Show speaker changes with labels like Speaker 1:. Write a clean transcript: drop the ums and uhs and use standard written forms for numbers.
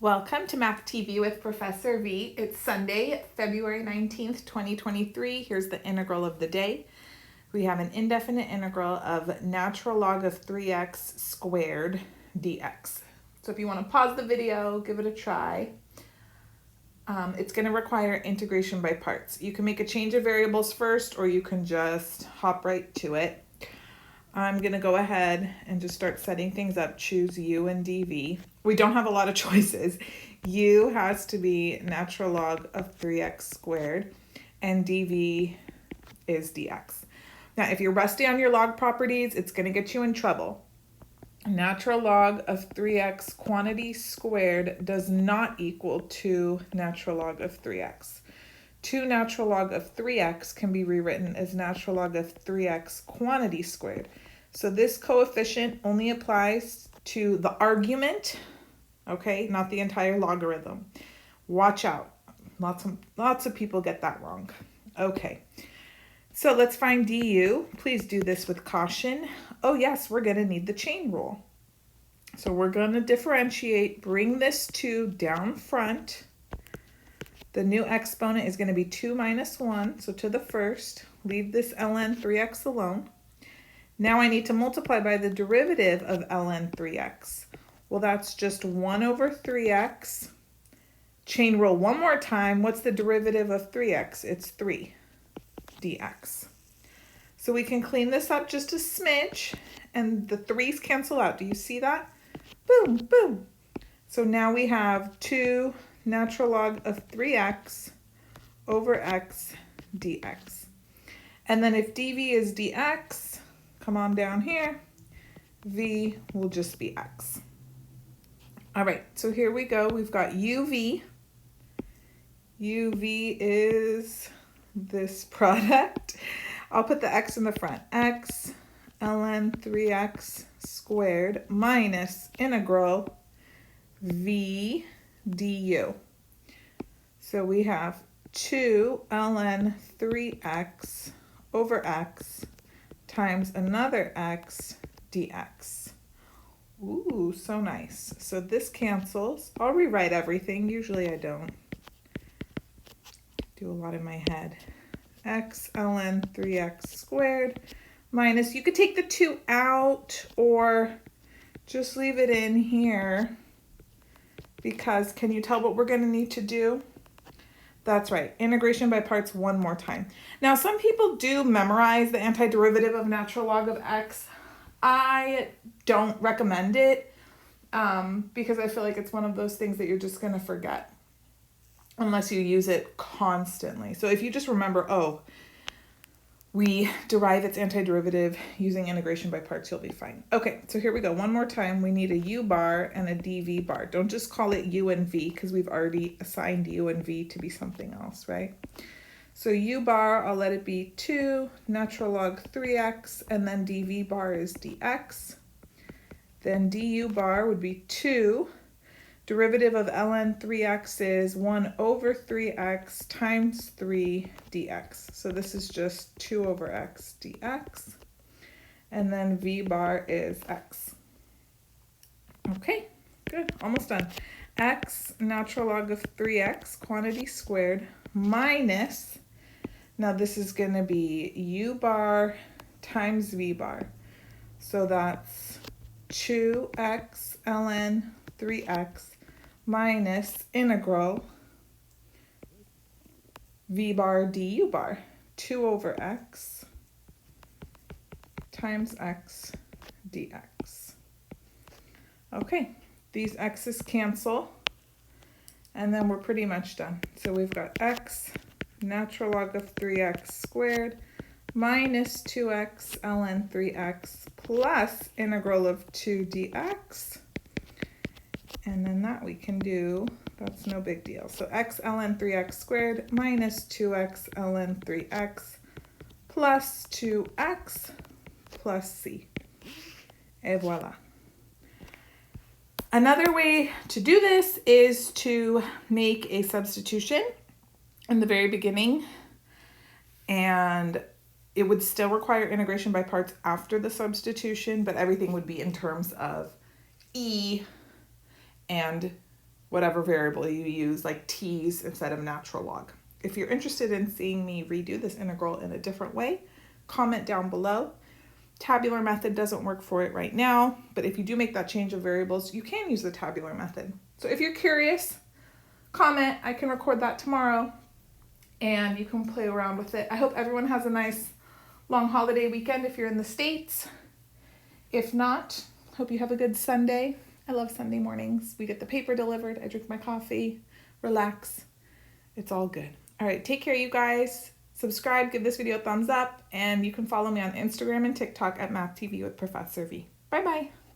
Speaker 1: Welcome to Math TV with Professor V. It's Sunday, February 19th, 2023. Here's the integral of the day. We have an indefinite integral of natural log of 3x squared dx. So if you want to pause the video, give it a try. It's going to require integration by parts. You can make a change of variables first, or you can just hop right to it. I'm going to go ahead and just start setting things up. Choose u and dv. We don't have a lot of choices. U has to be natural log of 3x squared, and dv is dx. Now, if you're rusty on your log properties, it's going to get you in trouble. Natural log of 3x quantity squared does not equal 2 natural log of 3x. 2 natural log of 3x can be rewritten as natural log of 3x quantity squared. So this coefficient only applies to the argument, okay, not the entire logarithm. Watch out. Lots of people get that wrong. Okay, so let's find du. Please do this with caution. Oh yes, we're going to need the chain rule. So we're going to differentiate, bring this 2 down front. The new exponent is going to be 2 minus 1, so to the first. Leave this ln 3x alone. Now I need to multiply by the derivative of ln 3x. Well, that's just 1 over 3x. Chain rule one more time. What's the derivative of 3x? It's 3 dx. So we can clean this up just a smidge, and the 3's cancel out. Do you see that? Boom, boom. So now we have 2 natural log of 3x over x dx. And then if dv is dx, come on down here, v will just be x. All right, so here we go. We've got uv. uv is this product. I'll put the x in the front. X ln 3x squared minus integral v du. So we have 2 ln 3x over x times another x dx. Ooh, so nice. So this cancels. I'll rewrite everything. Usually I don't. Do a lot in my head. X ln 3x squared minus, you could take the 2 out or just leave it in here, because can you tell what we're going to need to do? That's right, integration by parts one more time. Now, some people do memorize the antiderivative of natural log of x. I don't recommend it because I feel like it's one of those things that you're just going to forget unless you use it constantly. So if you just remember, oh, we derive its antiderivative using integration by parts, you'll be fine. Okay, so here we go. One more time. We need a u bar and a dv bar. Don't just call it u and v, because we've already assigned u and v to be something else, right? So u bar, I'll let it be 2 natural log 3x, and then dv bar is dx. Then du bar would be 2. Derivative of ln 3x is 1 over 3x times 3 dx. So this is just 2 over x dx. And then v bar is x. Okay, good, almost done. X natural log of 3x quantity squared minus, now this is going to be u bar times v bar. So that's 2x ln 3x minus integral v bar du bar, 2 over x times x dx. Okay, these x's cancel, and then we're pretty much done. So we've got x natural log of 3x squared minus 2x ln 3x plus integral of 2 dx. And then that we can do, that's no big deal. So x ln 3x squared minus 2x ln 3x plus 2x plus c. Et voila. Another way to do this is to make a substitution in the very beginning, and it would still require integration by parts after the substitution, but everything would be in terms of e and whatever variable you use, like t's instead of natural log. If you're interested in seeing me redo this integral in a different way, comment down below. Tabular method doesn't work for it right now, but if you do make that change of variables, you can use the tabular method. So if you're curious, comment. I can record that tomorrow and you can play around with it. I hope everyone has a nice long holiday weekend if you're in the States. If not, hope you have a good Sunday. I love Sunday mornings. We get the paper delivered. I drink my coffee, relax. It's all good. All right, take care, you guys. Subscribe, give this video a thumbs up, and you can follow me on Instagram and TikTok at Math TV with Professor V. Bye-bye.